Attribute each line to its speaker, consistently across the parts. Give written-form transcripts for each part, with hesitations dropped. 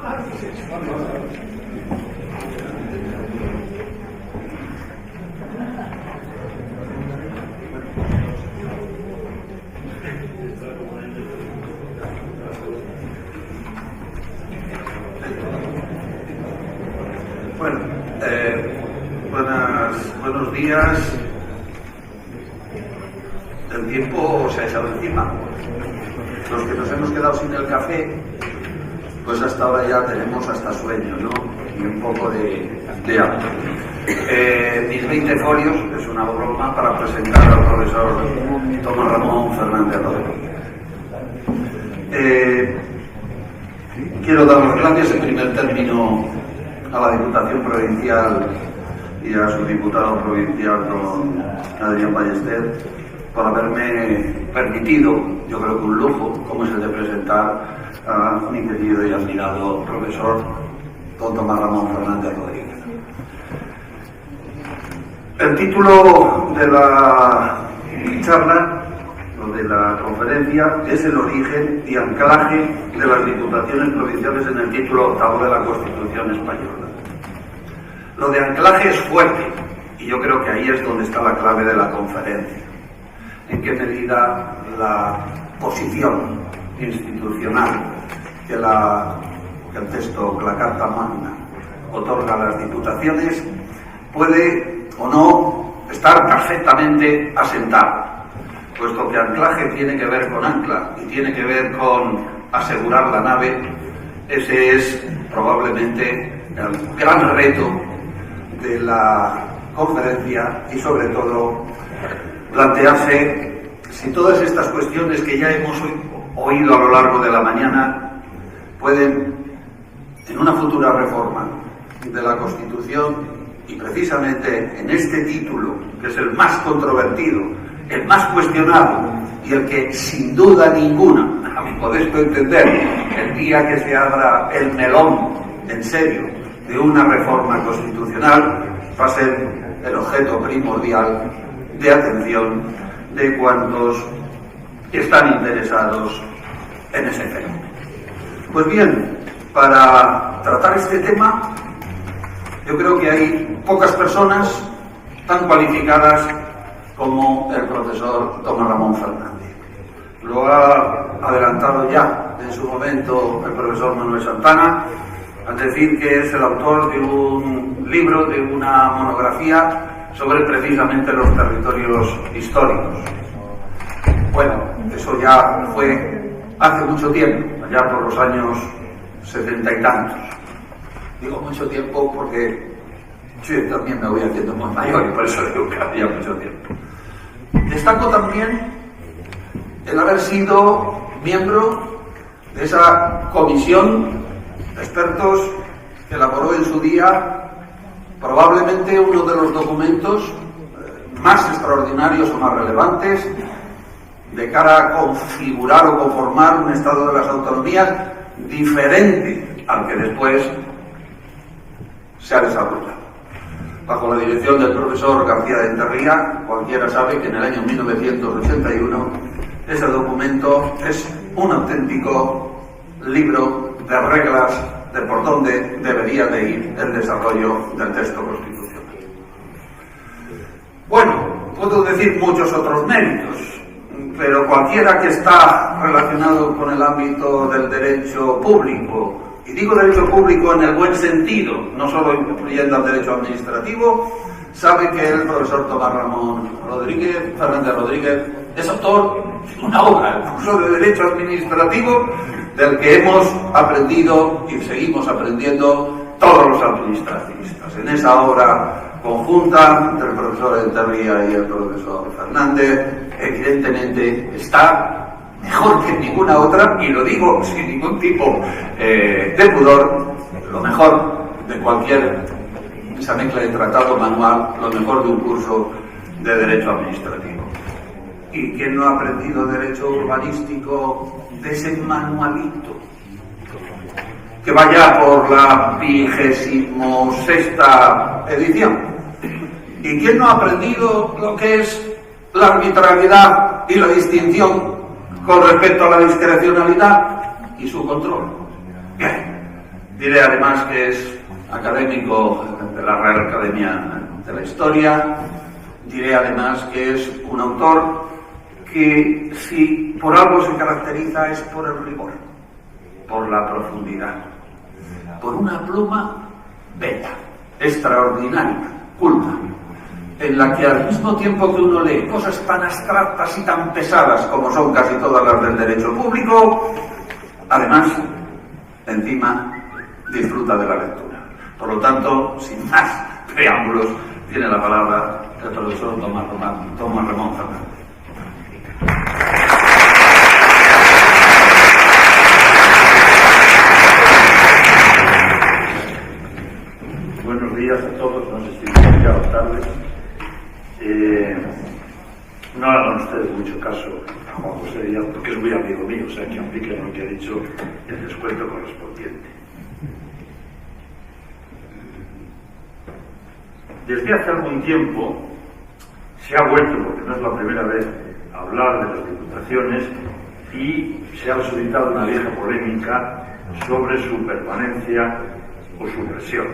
Speaker 1: Bueno, buenos días. El tiempo se ha echado encima. Los que nos hemos quedado sin el café, pues hasta ahora ya tenemos hasta sueño, ¿no? Y un poco de hambre. Mis 20 folios es una broma para presentar al profesor Tomás Ramón Fernández Rodríguez. Quiero dar las gracias en primer término a la Diputación Provincial y a su diputado provincial, don Adrián Ballester, por haberme permitido, yo creo que un lujo, como es el de presentar a mi querido y admirado profesor don Tomás Ramón Fernández Rodríguez. El título de la charla o de la conferencia es el origen y anclaje de las diputaciones provinciales en el título octavo de la Constitución española. Lo de anclaje es fuerte y yo creo que ahí es donde está la clave de la conferencia. En qué medida la posición institucional que el texto, la Carta Magna, otorga a las diputaciones puede o no estar perfectamente asentada, puesto que anclaje tiene que ver con ancla y tiene que ver con asegurar la nave. Ese es probablemente el gran reto de la conferencia y sobre todo plantearse si todas estas cuestiones que ya hemos oído a lo largo de la mañana pueden, en una futura reforma de la Constitución y precisamente en este título, que es el más controvertido, el más cuestionado y el que sin duda ninguna, a mi modesto entender, el día que se abra el melón en serio de una reforma constitucional, va a ser el objeto primordial de atención de cuantos están interesados en ese fenómeno. Pues bien, para tratar este tema, yo creo que hay pocas personas tan cualificadas como el profesor Tomás Ramón Fernández. Lo ha adelantado ya en su momento el profesor Manuel Santana, al decir que es el autor de un libro, de una monografía sobre precisamente los territorios históricos. Bueno, eso ya fue hace mucho tiempo, allá por los años 70 y tantos. Digo mucho tiempo porque yo también me voy haciendo más mayor y por eso digo que había mucho tiempo. Destaco también el haber sido miembro de esa comisión de expertos que elaboró en su día probablemente uno de los documentos más extraordinarios o más relevantes de cara a configurar o conformar un Estado de las autonomías diferente al que después se ha desarrollado. Bajo la dirección del profesor García de Enterría, cualquiera sabe que en el año 1981 ese documento es un auténtico libro de reglas de por dónde debería de ir el desarrollo del texto constitucional. Bueno, puedo decir muchos otros méritos, pero cualquiera que está relacionado con el ámbito del derecho público, y digo derecho público en el buen sentido, no solo incluyendo el derecho administrativo, sabe que el profesor Tomás Ramón Fernández Rodríguez es autor de una obra, el curso de Derecho Administrativo, del que hemos aprendido y seguimos aprendiendo todos los administrativistas. En esa obra conjunta entre el profesor Enterría y el profesor Fernández, evidentemente está mejor que ninguna otra, y lo digo sin ningún tipo de pudor, lo mejor de cualquier esa mezcla de tratado manual, lo mejor de un curso de Derecho Administrativo. ¿Y quién no ha aprendido Derecho Urbanístico de ese manualito? Que vaya por la 26ª edición. ¿Y quién no ha aprendido lo que es la arbitrariedad y la distinción con respecto a la discrecionalidad y su control? Bien, Diré además que es académico de la Real Academia de la Historia. Diré además que es un autor que, si por algo se caracteriza, es por el rigor, por la profundidad, por una pluma bella, extraordinaria, culta, en la que al mismo tiempo que uno lee cosas tan abstractas y tan pesadas como son casi todas las del derecho público, además, encima, disfruta de la lectura. Por lo tanto, sin más preámbulos, tiene la palabra el profesor Tomás Ramón Fernández.
Speaker 2: Buenos días a todos, no sé si es demasiado tarde. No hagan ustedes mucho caso a Juan José Díaz, porque es muy amigo mío, o sea que apliquen lo que ha dicho el descuento correspondiente. Desde hace algún tiempo se ha vuelto, porque no es la primera vez, a hablar de las diputaciones y se ha suscitado una vieja polémica sobre su permanencia o supresión.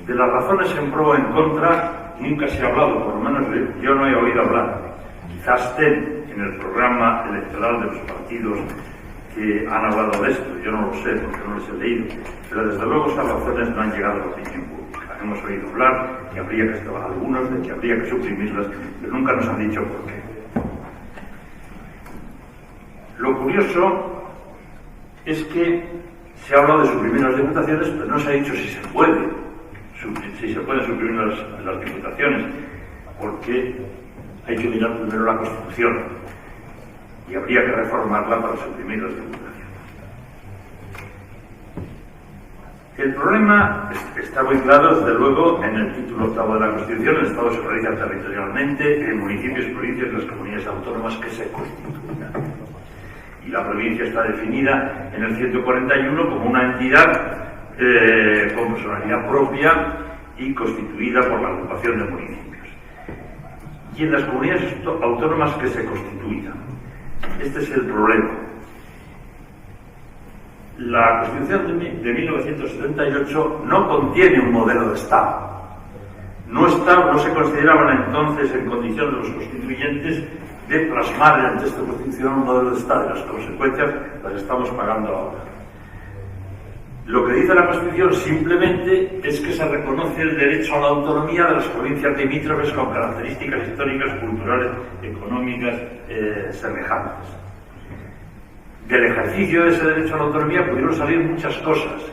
Speaker 2: De las razones en pro o en contra nunca se ha hablado, por lo menos yo no he oído hablar. Quizás estén en el programa electoral de los partidos que han hablado de esto, yo no lo sé porque no les he leído, pero desde luego esas razones no han llegado a la opinión pública. Hemos oído hablar que habría que estar algunos, de que habría que suprimirlas, pero nunca nos han dicho por qué. Lo curioso es que se ha hablado de suprimir las diputaciones, pero no se ha dicho si se pueden suprimir las diputaciones, porque hay que mirar primero la Constitución y habría que reformarla para suprimir las diputaciones. El problema está muy claro, desde luego, en el título 8 de la Constitución. El Estado se realiza territorialmente en municipios, provincias y las comunidades autónomas que se constituyan. Y la provincia está definida en el 141 como una entidad con personalidad propia y constituida por la agrupación de municipios. Y en las comunidades autónomas que se constituyan. Este es el problema. La Constitución de 1978 no contiene un modelo de Estado. No se consideraban entonces en condición de los constituyentes de plasmar en el texto constitucional un modelo de Estado, y las consecuencias las estamos pagando ahora. Lo que dice la Constitución simplemente es que se reconoce el derecho a la autonomía de las provincias limítrofes con características históricas, culturales, económicas semejantes. Del ejercicio de ese derecho a la autonomía pudieron salir muchas cosas.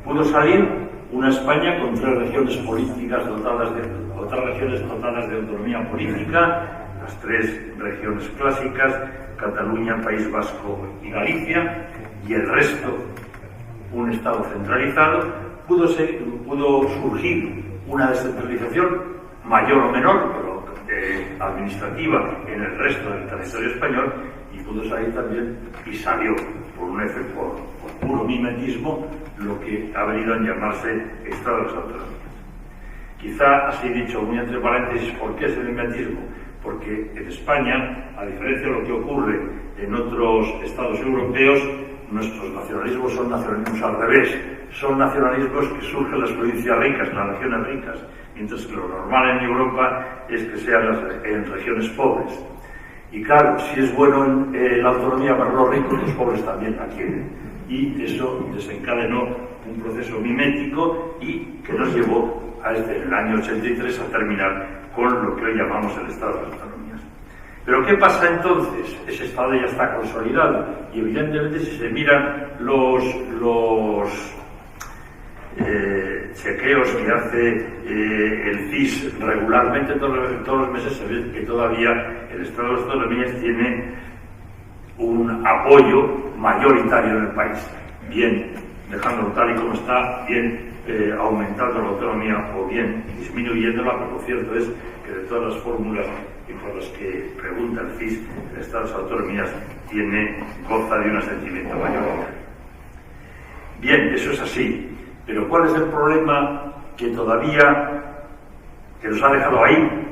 Speaker 2: Pudo salir una España con 3 regiones políticas dotadas de autonomía política, las 3 regiones clásicas, Cataluña, País Vasco y Galicia, y el resto un Estado centralizado. Pudo surgir una descentralización mayor o menor, pero administrativa en el resto del territorio español, y pudo salir también, y salió por un efecto, por puro mimetismo, lo que ha venido a llamarse Estado de las Autonomías. Quizá, así dicho muy entre paréntesis, ¿por qué ese mimetismo? Porque en España, a diferencia de lo que ocurre en otros estados europeos, nuestros nacionalismos son nacionalismos al revés. Son nacionalismos que surgen en las provincias ricas, en las regiones ricas, mientras que lo normal en Europa es que sean en regiones pobres. Y claro, si es bueno la autonomía para los ricos, los pobres también la quieren. Y eso desencadenó un proceso mimético y que nos llevó en el año 83 a terminar con lo que hoy llamamos el Estado de las Autonomías. Pero ¿qué pasa entonces? Ese Estado ya está consolidado y evidentemente si se miran los chequeos que hace el CIS regularmente todos los meses, se ve que todavía el Estado de las Autonomías tiene un apoyo mayoritario en el país, bien dejándolo tal y como está, bien aumentando la autonomía o bien disminuyéndola, pero lo cierto es que de todas las fórmulas y por las que pregunta el CIS, el Estado de las Autonomías goza de un asentimiento mayoritario. Bien, eso es así, pero ¿cuál es el problema que nos ha dejado ahí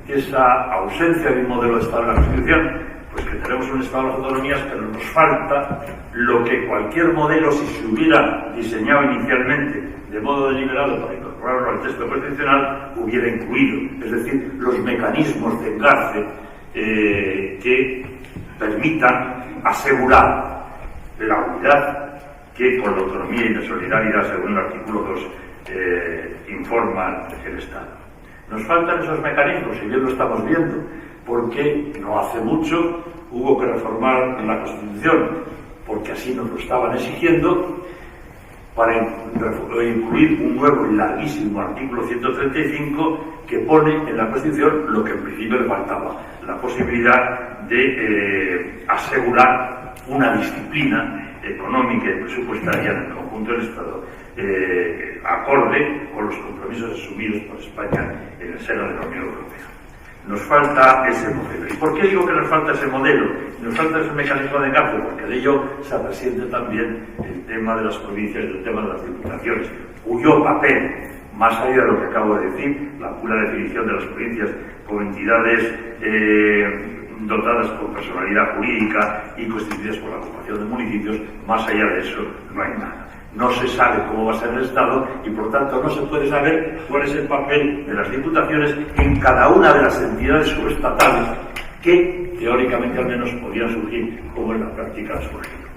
Speaker 2: esa ausencia de un modelo de Estado en la Constitución? Pues que queremos un Estado de las autonomías, pero nos falta lo que cualquier modelo, si se hubiera diseñado inicialmente de modo deliberado para incorporarlo al texto constitucional, hubiera incluido, es decir, los mecanismos de engarce que permitan asegurar la unidad que con la autonomía y la solidaridad, según el artículo 2, informa el Estado. Nos faltan esos mecanismos, y bien lo estamos viendo, porque no hace mucho hubo que reformar la Constitución, porque así nos lo estaban exigiendo, para incluir un nuevo y larguísimo artículo 135 que pone en la Constitución lo que en principio le faltaba, la posibilidad de asegurar una disciplina económica y presupuestaria en el conjunto del Estado, acorde con los compromisos asumidos por España en el seno de la Unión Europea. Nos falta ese modelo. ¿Y por qué digo que nos falta ese modelo? Nos falta ese mecanismo de engarce, porque de ello se resiente también el tema de las provincias y el tema de las diputaciones, cuyo papel, más allá de lo que acabo de decir, la pura definición de las provincias como entidades dotadas por personalidad jurídica y constituidas por la ocupación de municipios, más allá de eso no hay nada. No se sabe cómo va a ser el Estado y, por tanto, no se puede saber cuál es el papel de las diputaciones en cada una de las entidades subestatales que, teóricamente al menos, podían surgir, como en la práctica ha surgido.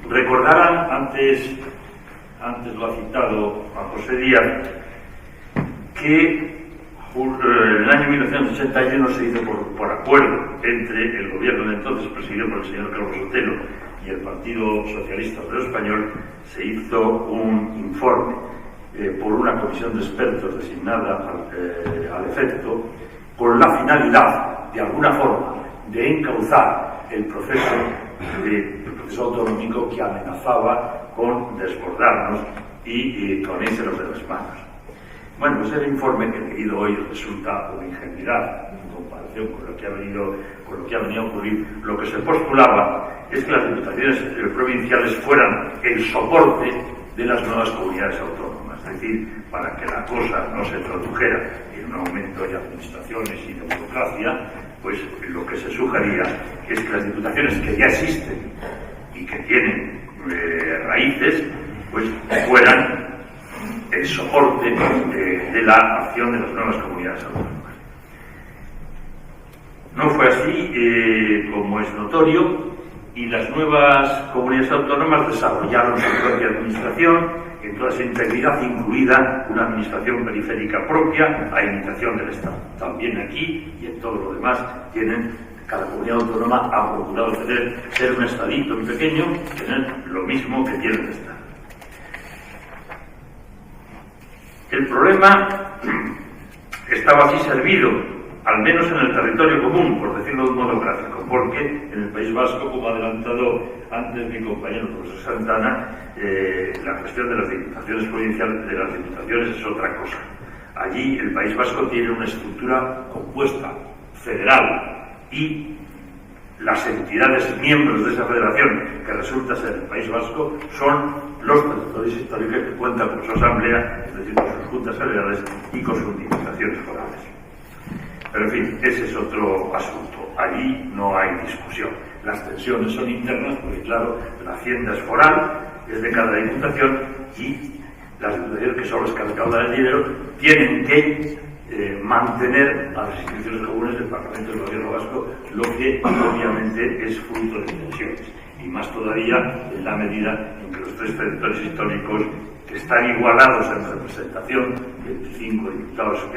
Speaker 2: Recordarán, antes lo ha citado a José Díaz, que en el año 1981 se hizo por acuerdo entre el gobierno de entonces, presidido por el señor Carlos Sotelo, y el Partido Socialista Obrero Español, se hizo un informe por una comisión de expertos designada al efecto, con la finalidad, de alguna forma, de encauzar el proceso autonómico que amenazaba con desbordarnos y con írsenos de las manos. Bueno, pues el informe que he leído hoy resulta una ingenuidad en comparación con lo que ha venido a ocurrir. Lo que se postulaba es que las diputaciones provinciales fueran el soporte de las nuevas comunidades autónomas, es decir, para que la cosa no se tradujera en un aumento de administraciones y de burocracia, pues lo que se sugería es que las diputaciones que ya existen y que tienen raíces, pues fueran el soporte de la acción de las nuevas comunidades autónomas. No fue así, como es notorio, y las nuevas comunidades autónomas desarrollaron su propia administración en toda su integridad, incluida una administración periférica propia a imitación del Estado. También aquí y en todo lo demás cada comunidad autónoma ha procurado ser un estadito muy pequeño, tener lo mismo que tiene el Estado. El problema estaba así servido, al menos en el territorio común, por decirlo de un modo gráfico, porque en el País Vasco, como ha adelantado antes mi compañero el profesor Santana, la cuestión de las diputaciones provinciales, de las diputaciones, es otra cosa. Allí el País Vasco tiene una estructura compuesta, federal, y las entidades miembros de esa federación, que resulta ser el País Vasco, son los territorios históricos que cuentan con su asamblea, es decir, con sus juntas generales y con sus diputaciones forales. Pero en fin, ese es otro asunto. Allí no hay discusión. Las tensiones son internas, porque claro, la hacienda es foral, es de cada diputación, y las diputaciones, que son las que recaudan el dinero, tienen que mantener a las instituciones comunes del Parlamento y del Gobierno vasco, lo que obviamente es fruto de tensiones, y más todavía en la medida en que los tres territorios históricos, que están igualados en representación, 25 diputados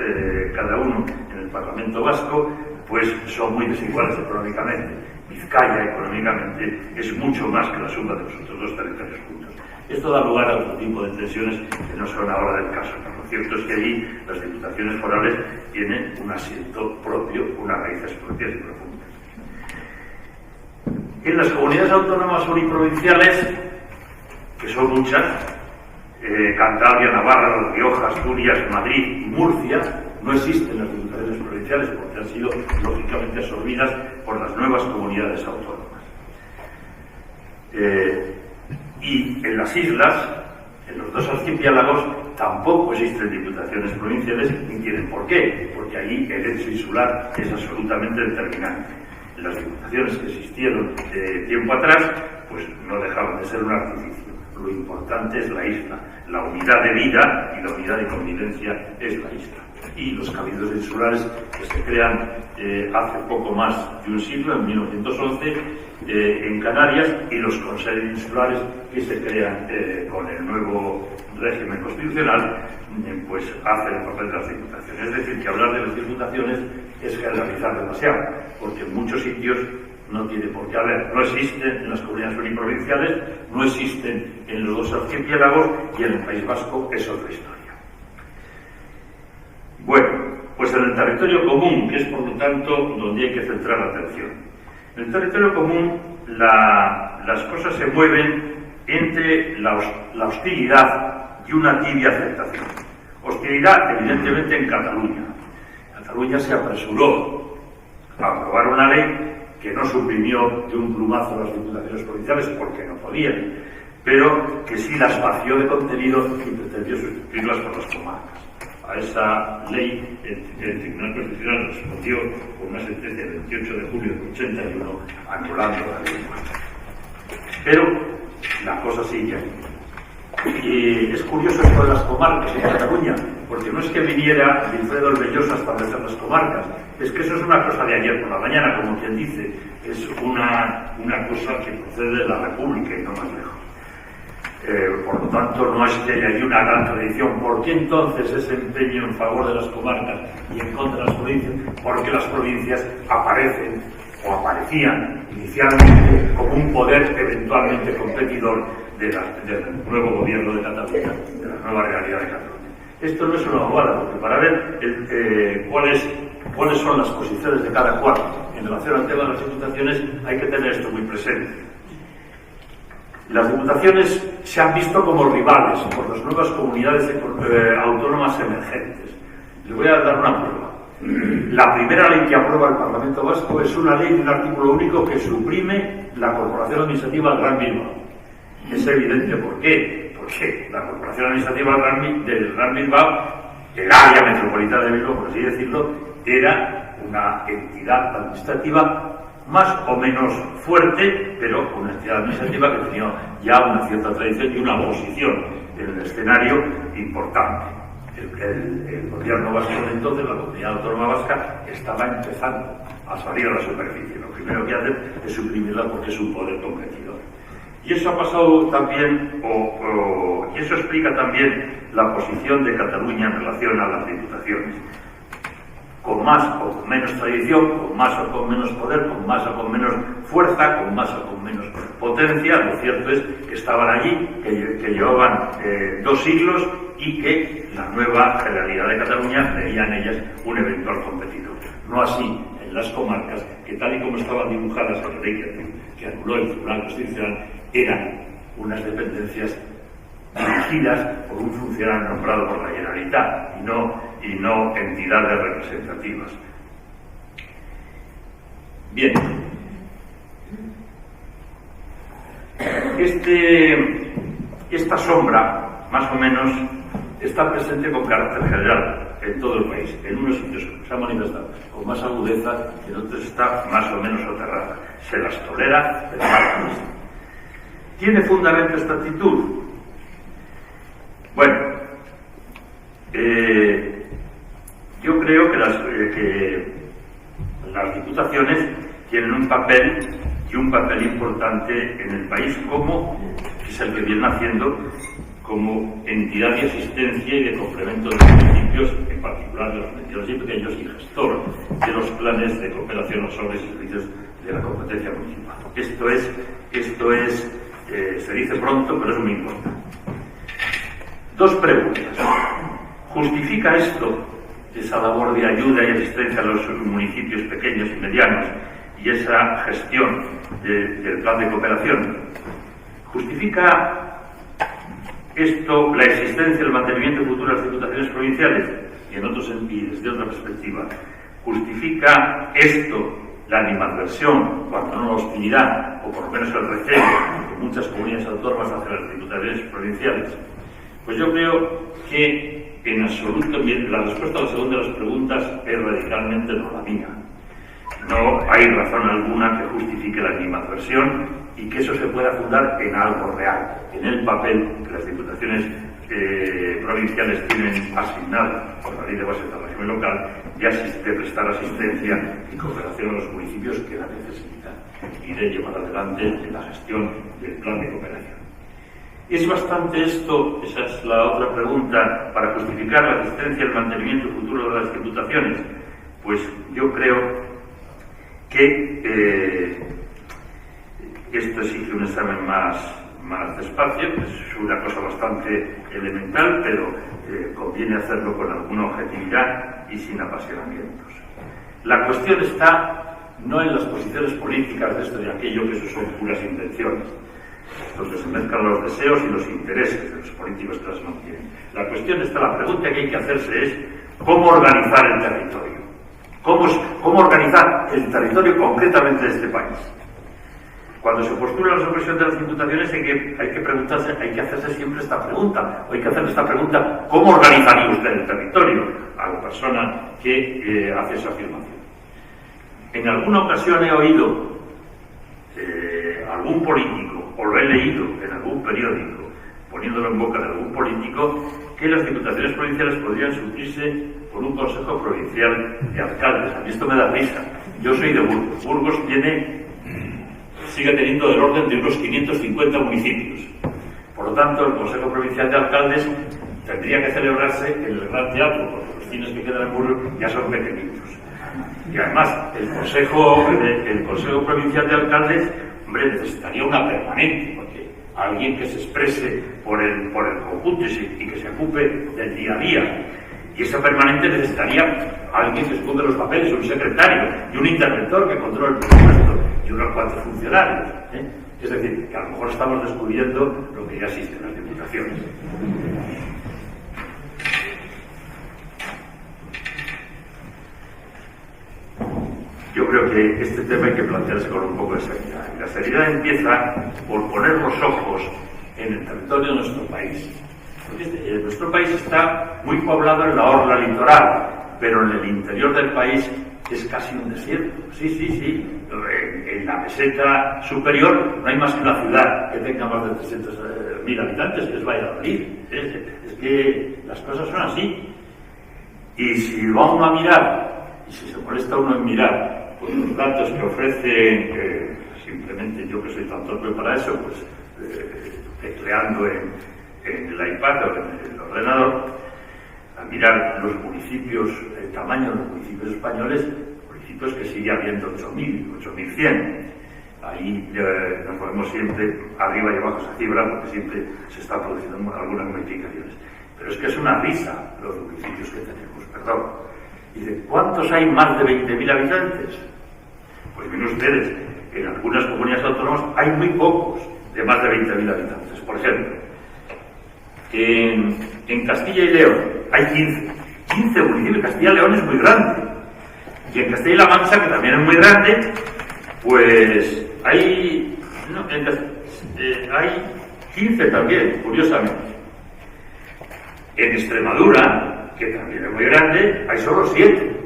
Speaker 2: cada uno en el Parlamento vasco, pues son muy desiguales económicamente. Vizcaya económicamente es mucho más que la suma de los otros dos territorios juntos. Esto da lugar a otro tipo de tensiones que no son ahora del caso. Lo cierto es que allí las diputaciones forales tienen un asiento propio, unas raíces propias y profundas. En las comunidades autónomas uniprovinciales, que son muchas, Cantabria, Navarra, La Rioja, Asturias, Madrid y Murcia, no existen las diputaciones provinciales porque han sido lógicamente absorbidas por las nuevas comunidades autónomas. Y en las islas, en los dos archipiélagos, tampoco existen diputaciones provinciales ni tienen por qué, porque ahí el hecho insular es absolutamente determinante. Las diputaciones que existieron tiempo atrás, pues no dejaban de ser un artificio. Lo importante es la isla, la unidad de vida y la unidad de convivencia es la isla. Y los cabildos insulares que se crean hace poco más de un siglo, en 1911, en Canarias, y los consejos insulares que se crean con el nuevo régimen constitucional, pues hacen el papel de las diputaciones. Es decir, que hablar de las diputaciones es generalizar demasiado, porque en muchos sitios no tiene por qué haber. No existen en las comunidades uniprovinciales, no existen en los dos archipiélagos, y en el País Vasco es otra historia. Bueno, pues en el territorio común, que es por lo tanto donde hay que centrar la atención. En el territorio común las cosas se mueven entre la hostilidad y una tibia aceptación. Hostilidad, evidentemente, en Cataluña. Cataluña se apresuró a aprobar una ley que no suprimió de un plumazo las diputaciones provinciales porque no podían, pero que sí las vació de contenido y pretendió sustituirlas por las comarcas. A esa ley el Tribunal Constitucional respondió con una sentencia del 28 de julio del 81 anulando la ley. Pero la cosa sigue. Y es curioso esto de las comarcas en Cataluña, porque no es que viniera Wilfredo el Belloso a establecer las comarcas, es que eso es una cosa de ayer por la mañana, como quien dice, es una cosa que procede de la República y no más lejos. Por lo tanto, no es que haya una gran tradición. ¿Por qué entonces ese empeño en favor de las comarcas y en contra de las provincias? Porque las provincias aparecen o aparecían inicialmente como un poder eventualmente competidor del nuevo gobierno de Cataluña, de la nueva realidad de Cataluña. Esto no es una bobada, porque para ver cuáles son las posiciones de cada cual en relación al tema de las diputaciones hay que tener esto muy presente. Las diputaciones se han visto como rivales por las nuevas comunidades autónomas emergentes. Les voy a dar una prueba. La primera ley que aprueba el Parlamento Vasco es una ley de un artículo único que suprime la Corporación Administrativa del Gran Bilbao. Es evidente por qué. Porque la Corporación Administrativa del Gran Bilbao, el área metropolitana de Bilbao, por así decirlo, era una entidad administrativa más o menos fuerte, pero una entidad administrativa que tenía ya una cierta tradición y una posición en el escenario importante. El gobierno vasco de entonces, la comunidad autónoma vasca, estaba empezando a salir a la superficie. Lo primero que hacen es suprimirla porque es un poder competidor. Y eso ha pasado también, y eso explica también la posición de Cataluña en relación a las diputaciones. Con más o con menos tradición, con más o con menos poder, con más o con menos fuerza, con más o con menos potencia, lo cierto es que estaban allí, que llevaban 2 siglos y que la nueva Generalidad de Cataluña veía en ellas un eventual competidor. No así en las comarcas, que tal y como estaban dibujadas en la ley que anuló el Tribunal Constitucional, eran unas dependencias dirigidas por un funcionario nombrado por la Generalitat y no entidades representativas. Bien, esta sombra, más o menos, está presente con carácter general en todo el país. En unos sitios se ha manifestado con más agudeza, en otros está más o menos soterrada. Se las tolera, pero más. ¿Tiene fundamento esta actitud? Bueno, yo creo que las diputaciones tienen un papel importante en el país, como es el que vienen haciendo como entidad de asistencia y de complemento de los municipios, en particular de los municipios y pequeños, y gestor de los planes de cooperación a los obras y servicios de la competencia municipal. Esto es se dice pronto, pero es muy importante. 2 preguntas. ¿Justifica esto, esa labor de ayuda y asistencia a los municipios pequeños y medianos y esa gestión del plan de cooperación? ¿Justifica esto la existencia y el mantenimiento futuro de las diputaciones provinciales? Y en otro sentido, desde otra perspectiva, ¿justifica esto la animadversión, cuando no la hostilidad, o por lo menos el recelo de muchas comunidades autónomas hacia las diputaciones provinciales? Pues yo creo que en absoluto, la respuesta a la segunda de las preguntas es radicalmente no la mía. No hay razón alguna que justifique la animadversión y que eso se pueda fundar en algo real, en el papel que las diputaciones provinciales tienen asignado por la ley de bases del régimen local de prestar asistencia y cooperación a los municipios que la necesitan y de llevar adelante la gestión del plan de cooperación. ¿Es bastante esto, esa es la otra pregunta, para justificar la existencia y el mantenimiento futuro de las diputaciones? Pues yo creo que esto exige un examen más despacio, es una cosa bastante elemental, pero conviene hacerlo con alguna objetividad y sin apasionamientos. La cuestión está no en las posiciones políticas de esto y de aquello, que eso son puras intenciones, donde se mezclan los deseos y los intereses de los políticos que las mantienen. La cuestión está, la pregunta que hay que hacerse es ¿cómo organizar el territorio? ¿Cómo organizar el territorio concretamente de este país? Cuando se postula la supresión de las diputaciones hay que preguntarse, hay que hacerse siempre esta pregunta, o hay que hacer esta pregunta: ¿cómo organizaría usted el territorio? A la persona que hace esa afirmación. En alguna ocasión he oído algún político, o lo he leído en algún periódico, poniéndolo en boca de algún político, que las diputaciones provinciales podrían suplirse por un consejo provincial de alcaldes. A mí esto me da risa. Yo soy de Burgos. Burgos sigue teniendo del orden de unos 550 municipios. Por lo tanto, el Consejo Provincial de Alcaldes tendría que celebrarse en el Gran Teatro, porque los cines que quedan en Burgos ya son pequeñitos. Y además, el Consejo Provincial de Alcaldes, hombre, necesitaría una permanente, porque alguien que se exprese por el conjunto y que se ocupe del día a día. Y esa permanente necesitaría alguien que esconde los papeles, un secretario y un interventor que controle el presupuesto y unos cuantos funcionarios. Es decir, que a lo mejor estamos descubriendo lo que ya existe en las diputaciones. Yo creo que este tema hay que plantearse con un poco de seriedad. Y la seriedad empieza por poner los ojos en el territorio de nuestro país. Porque nuestro país está muy poblado en la orla litoral, pero en el interior del país es casi un desierto. Sí. En la meseta superior no hay más que una ciudad que tenga más de 300.000 habitantes, que es Valladolid. Es que las cosas son así. Y si va uno a mirar, y si se molesta uno en mirar, pues los datos que ofrecen, simplemente yo que soy tan torpe para eso, pues tecleando en el iPad o en el ordenador, a mirar los municipios, el tamaño de los municipios españoles, municipios que sigue habiendo 8.000, 8.100. Ahí nos movemos siempre arriba y abajo esa cifra, porque siempre se están produciendo algunas modificaciones. Pero es que es una risa los municipios que tenemos, perdón. Y de ¿cuántos hay más de 20.000 habitantes? Pues miren ustedes, en algunas comunidades autónomas hay muy pocos de más de 20.000 habitantes. Por ejemplo, en Castilla y León hay 15 municipios. Castilla y León es muy grande. Y en Castilla y La Mancha, que también es muy grande, pues hay 15 también, curiosamente. En Extremadura, que también es muy grande, hay solo 7.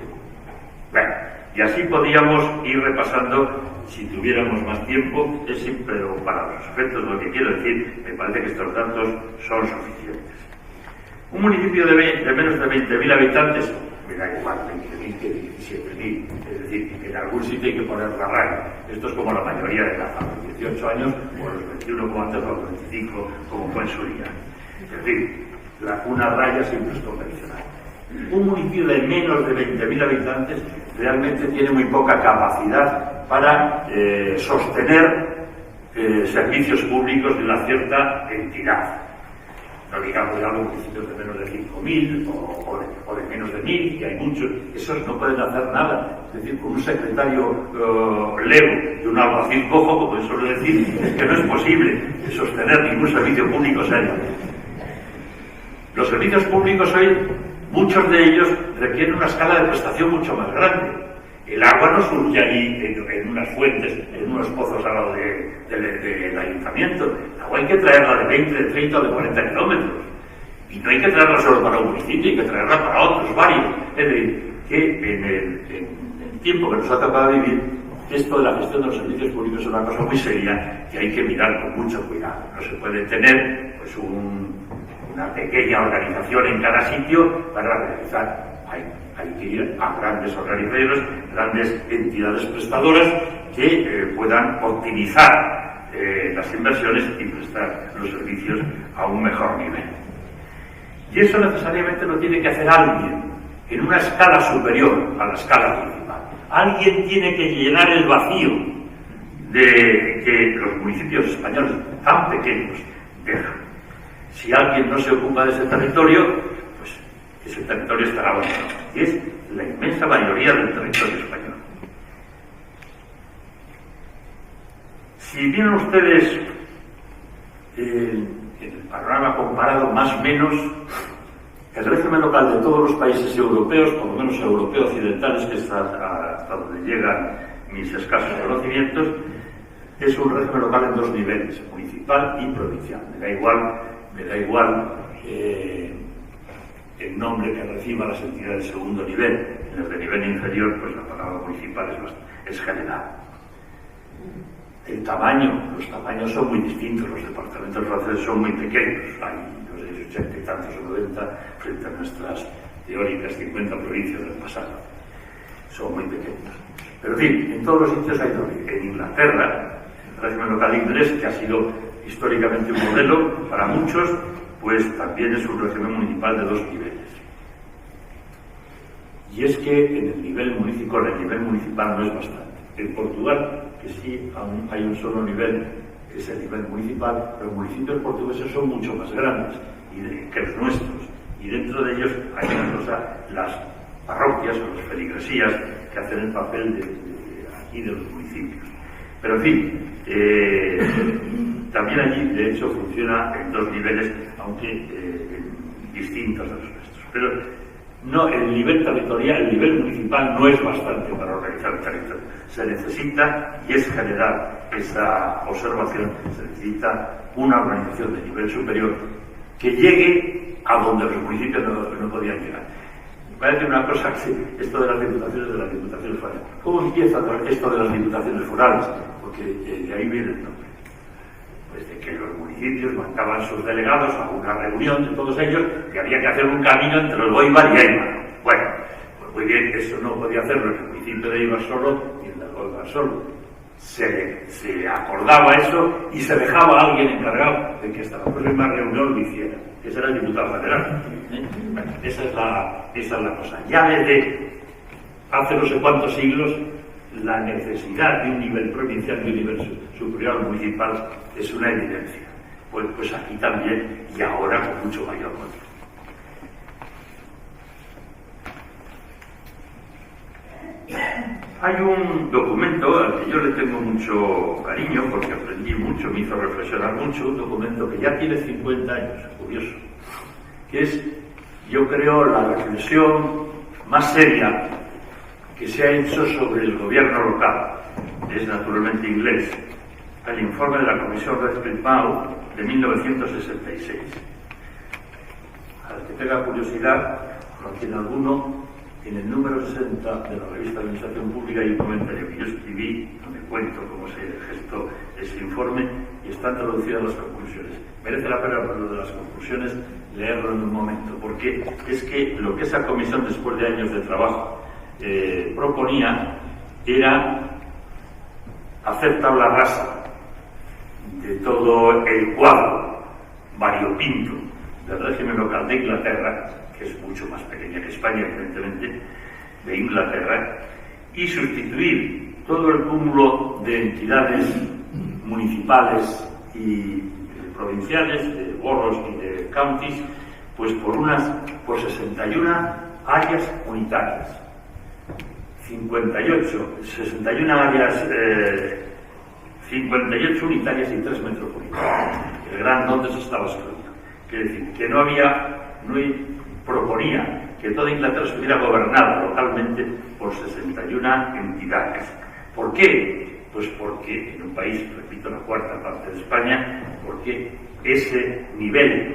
Speaker 2: Bueno, y así podríamos ir repasando si tuviéramos más tiempo, pero para los efectos de lo que quiero decir, me parece que estos datos son suficientes. Un municipio de menos de 20.000 habitantes, me da igual 20.000 que 17.000, es decir, en algún sitio hay que poner la raya. Esto es como la mayoría de edad, a los 18 años o a los 21 como antes o a los 25 como fue en su día. Es decir, una raya siempre es convencional. Un municipio de menos de 20.000 habitantes realmente tiene muy poca capacidad para sostener servicios públicos de una cierta entidad. No digamos ya los municipios de menos de 5.000 o de menos de 1.000, que hay muchos, esos no pueden hacer nada. Es decir, con un secretario lego y un alguacil cojo, como suelo decir, es que no es posible sostener ningún servicio público serio. Los servicios públicos hoy, muchos de ellos requieren una escala de prestación mucho más grande. El agua no surge allí en unas fuentes, en unos pozos al lado del ayuntamiento. El agua hay que traerla de 20, de 30 o de 40 kilómetros. Y no hay que traerla solo para un municipio, hay que traerla para otros, varios. Es decir, que en el tiempo que nos ha tocado vivir, esto de la gestión de los servicios públicos es una cosa muy seria que hay que mirar con mucho cuidado. No se puede tener pues una pequeña organización en cada sitio para realizar. Hay que ir a grandes organizaciones, grandes entidades prestadoras que puedan optimizar las inversiones y prestar los servicios a un mejor nivel. Y eso necesariamente lo tiene que hacer alguien en una escala superior a la escala municipal. Alguien tiene que llenar el vacío de que los municipios españoles tan pequeños dejan. Si alguien no se ocupa de ese territorio, pues ese territorio estará abandonado. Y es la inmensa mayoría del territorio español. Si miran ustedes en el panorama comparado más o menos, el régimen local de todos los países europeos, por lo menos europeos occidentales, que es hasta donde llegan mis escasos conocimientos, es un régimen local en dos niveles, municipal y provincial. Me da igual el nombre que reciban las entidades de segundo nivel. En el de nivel inferior, pues la palabra municipal es general. El tamaño, los tamaños son muy distintos, los departamentos franceses son muy pequeños, hay no sé, 80 y tantos o 90 frente a nuestras teóricas 50 provincias del pasado. Son muy pequeños. Pero en fin, en todos los sitios hay dos. En Inglaterra, el régimen local inglés, que ha sido históricamente un modelo para muchos, pues también es un régimen municipal de dos niveles. Y es que en el nivel municipal no es bastante. En Portugal, que sí aún hay un solo nivel, que es el nivel municipal, los municipios portugueses son mucho más grandes que los nuestros. Y dentro de ellos hay una cosa, las parroquias o las feligresías, que hacen el papel de aquí de los municipios. Pero en fin, también allí, de hecho, funciona en dos niveles, aunque distintos de los nuestros. Pero no, el nivel territorial, el nivel municipal no es bastante para organizar el territorio. Se necesita, y es general esa observación, se necesita una organización de nivel superior que llegue a donde los municipios no podían llegar. Me parece una cosa que esto de las diputaciones forales. ¿Cómo empieza esto de las diputaciones forales? Porque de ahí viene el nombre. Pues de que los municipios mandaban sus delegados a una reunión de todos ellos, que había que hacer un camino entre el Goibar y Éibar. Bueno, pues muy bien, eso no podía hacerlo en el municipio de Éibar solo ni en el Goibar solo. Se acordaba eso y se dejaba a alguien encargado de que hasta la próxima reunión lo hiciera. Ese era el diputado federal. Bueno, esa es la cosa. Ya desde hace no sé cuántos siglos, la necesidad de un nivel provincial y un nivel superior al municipal es una evidencia. Pues aquí también, y ahora con mucho mayor motivo. Hay un documento al que yo le tengo mucho cariño, porque aprendí mucho, me hizo reflexionar mucho, un documento que ya tiene 50 años, curioso, que es, yo creo, la reflexión más seria que se ha hecho sobre el gobierno local. Es naturalmente inglés. El informe de la Comisión Redfield-Mau de 1966. Al que tenga curiosidad, o tiene alguno, en el número 60 de la revista de Administración Pública hay un comentario que yo escribí, donde cuento cómo se gestó ese informe, y están traducidas las conclusiones. Merece la pena, por lo de las conclusiones, leerlo en un momento, porque es que lo que esa comisión, después de años de trabajo, proponía era hacer tabla rasa de todo el cuadro variopinto del régimen local de Inglaterra, que es mucho más pequeña que España, evidentemente, de Inglaterra, y sustituir todo el cúmulo de entidades municipales y provinciales, de boroughs y de counties, pues por 61 áreas unitarias. 61 áreas, 58 unitarias y 3 metropolitanas. El gran Londres estaba excluido. Quiere decir, que no proponía que toda Inglaterra estuviera gobernada localmente por 61 entidades. ¿Por qué? Pues porque en un país, repito, la cuarta parte de España, porque ese nivel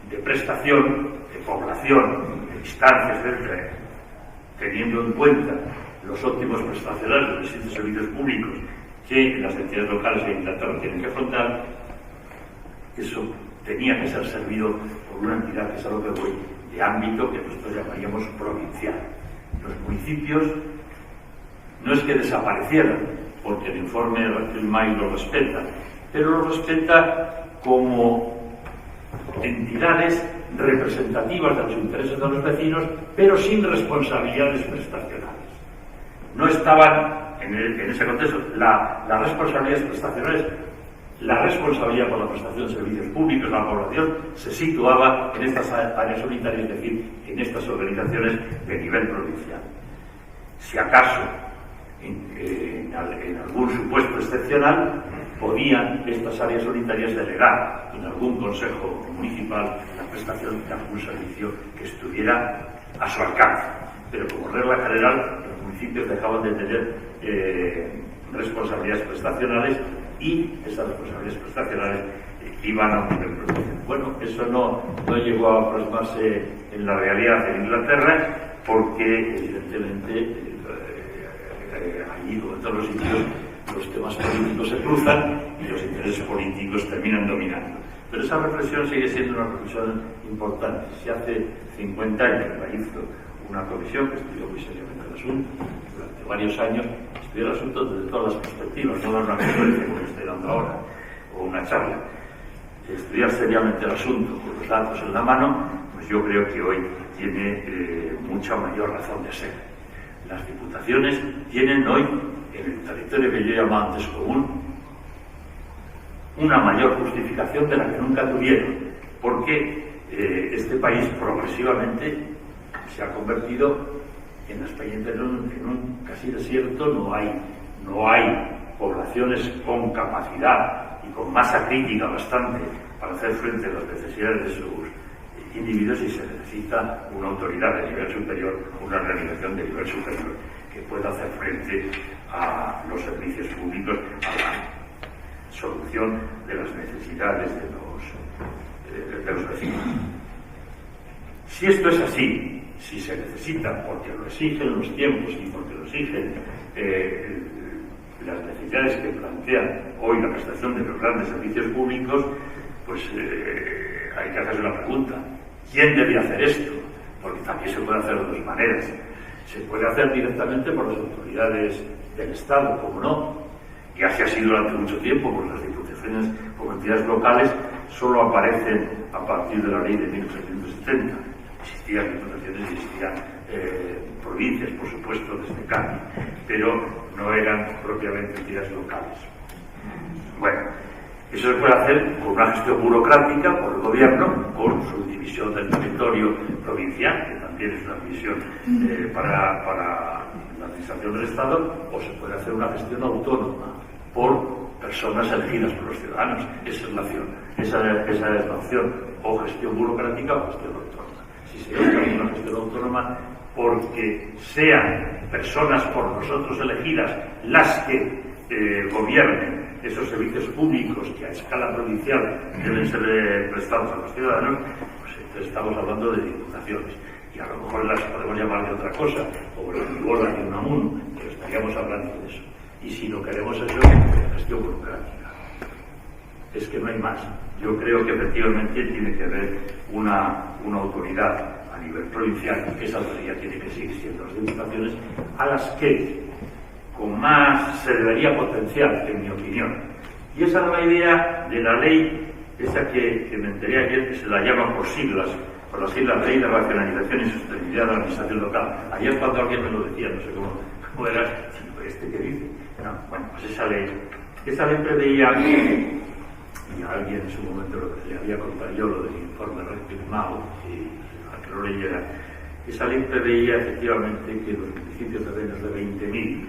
Speaker 2: de prestación, de población, de distancias, etc., teniendo en cuenta los óptimos prestacionales de los distintos servicios públicos que las entidades locales de Inglaterra tienen que afrontar, eso tenía que ser servido por una entidad, que es a lo que voy, de ámbito que nosotros llamaríamos provincial. Los municipios no es que desaparecieran, porque el informe de Raquel lo respeta, pero lo respeta como entidades representativas de los intereses de los vecinos, pero sin responsabilidades prestacionales. No estaban en ese contexto las responsabilidades prestacionales. La responsabilidad por la prestación de servicios públicos a la población se situaba en estas áreas unitarias, es decir, en estas organizaciones de nivel provincial. Si acaso, en algún supuesto excepcional, podían estas áreas unitarias delegar en algún consejo municipal la prestación de algún servicio que estuviera a su alcance. Pero como regla general, los municipios dejaban de tener responsabilidades prestacionales y esas responsabilidades prestacionales iban a un nivel provincial. Bueno, eso no llegó a plasmarse en la realidad en Inglaterra, porque evidentemente allí, como en todos los sitios, los temas políticos se cruzan y los intereses políticos terminan dominando. Pero esa reflexión sigue siendo una reflexión importante. Si hace 50 años la hizo una comisión que estudió muy seriamente el asunto, durante varios años estudió el asunto desde todas las perspectivas, no dar una conferencia como estoy dando ahora, o una charla. Estudiar seriamente el asunto con los datos en la mano, pues yo creo que hoy tiene mucha mayor razón de ser. Las diputaciones tienen hoy, en el territorio que yo llamaba antes común, una mayor justificación de la que nunca tuvieron, porque este país progresivamente se ha convertido en expediente en un casi desierto. No hay poblaciones con capacidad y con masa crítica bastante para hacer frente a las necesidades de sus individuos, y se necesita una autoridad de nivel superior, una organización de nivel superior que pueda hacer frente a los servicios públicos, a la solución de las necesidades de los vecinos. Si esto es así, si se necesita porque lo exigen los tiempos y porque lo exigen las necesidades que plantean hoy la prestación de los grandes servicios públicos, pues hay que hacerse la pregunta: ¿quién debe hacer esto? Porque también se puede hacer de dos maneras. Se puede hacer directamente por las autoridades del Estado, como no, y así ha sido durante mucho tiempo, porque las diputaciones como entidades locales solo aparecen a partir de la ley de 1770. Existían diputaciones y existían provincias, por supuesto, desde Cádiz, pero no eran propiamente entidades locales. Bueno, eso se puede hacer con una gestión burocrática por el gobierno, con su división del territorio provincial, que también es una división para la administración del Estado, o se puede hacer una gestión autónoma por personas elegidas por los ciudadanos. Esa es la opción, o gestión burocrática o gestión autónoma. Si se hace una gestión autónoma, porque sean personas por nosotros elegidas las que gobiernen esos servicios públicos que a escala provincial deben ser prestados a los ciudadanos, pues entonces estamos hablando de diputaciones. Y a lo mejor las podemos llamar de otra cosa, como la Angola y Unamuno, pero estaríamos hablando de eso. Y si no queremos eso, gestión burocrática. Es que no hay más. Yo creo que efectivamente tiene que haber una autoridad a nivel provincial, y que esa autoridad tiene que seguir siendo las diputaciones, a las que con más se debería potenciar, en mi opinión. Y esa es la idea de la ley, esa que me enteré ayer, que se la llama por las siglas Ley de Racionalización y Sostenibilidad de la Administración Local. Ayer cuando alguien me lo decía, no sé cómo era, ¿este qué dice? No, bueno, pues esa ley preveía, y a alguien en su momento le había contado yo lo del informe Rectimao, y a que lo leyera, esa ley preveía efectivamente que los municipios de menos de 20.000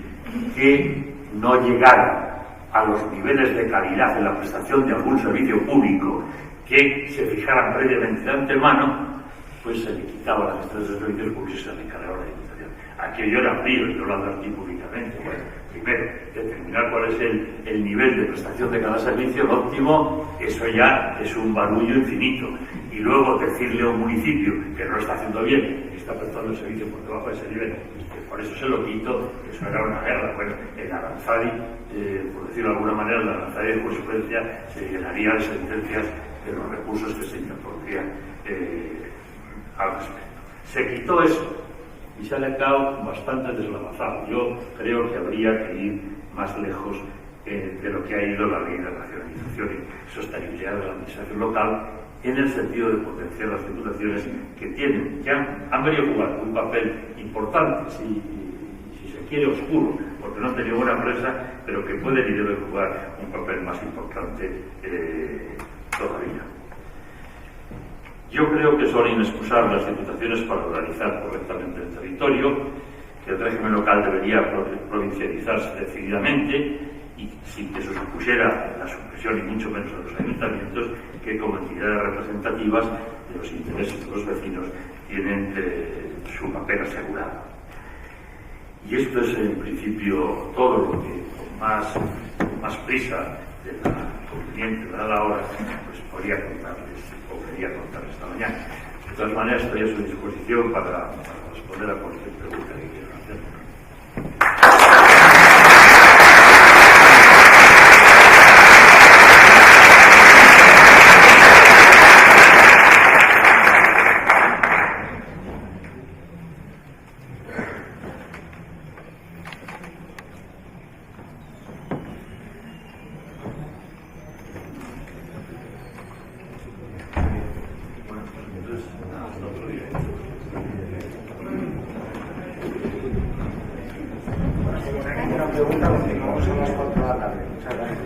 Speaker 2: que no llegaran a los niveles de calidad en la prestación de algún servicio público que se fijaran previamente de antemano, pues se le quitaba la gestión de los servicios públicos y se le encargaba la diputación. Aquello era frío, yo lo advertí públicamente. Bueno, primero, determinar cuál es el nivel de prestación de cada servicio, el óptimo, eso ya es un barullo infinito. y luego decirle a un municipio que no lo está haciendo bien, que está prestando el servicio por debajo de ese nivel, que por eso se lo quito, eso era una guerra. Bueno, en Aranzadi, por decirlo de alguna manera, en la Aranzadi de jurisprudencia se llenaría de sentencias de los recursos que se interpondrían al respecto. Se quitó eso y se ha quedado bastante deslavazado. Yo creo que habría que ir más lejos de lo que ha ido la ley de racionalización y sostenibilidad de la administración local, en el sentido de potenciar las diputaciones que han venido a jugar un papel importante, si se quiere oscuro, porque no han tenido buena prensa, pero que pueden y deben jugar un papel más importante todavía. Yo creo que son inexcusables las diputaciones para organizar correctamente el territorio, que el régimen local debería provincializarse decididamente y sin que eso supusiera la supresión y mucho menos a los ayuntamientos, que como entidades representativas de los intereses de los vecinos tienen su papel asegurado. Y esto es en principio todo lo que con más prisa de la conveniente de la hora pues podría contarles o quería contarles esta mañana. De todas maneras estoy a su disposición para responder a cualquier pregunta que quieran hacer.
Speaker 3: Pregunta, continuamos a las 4 de la tarde. Muchas gracias.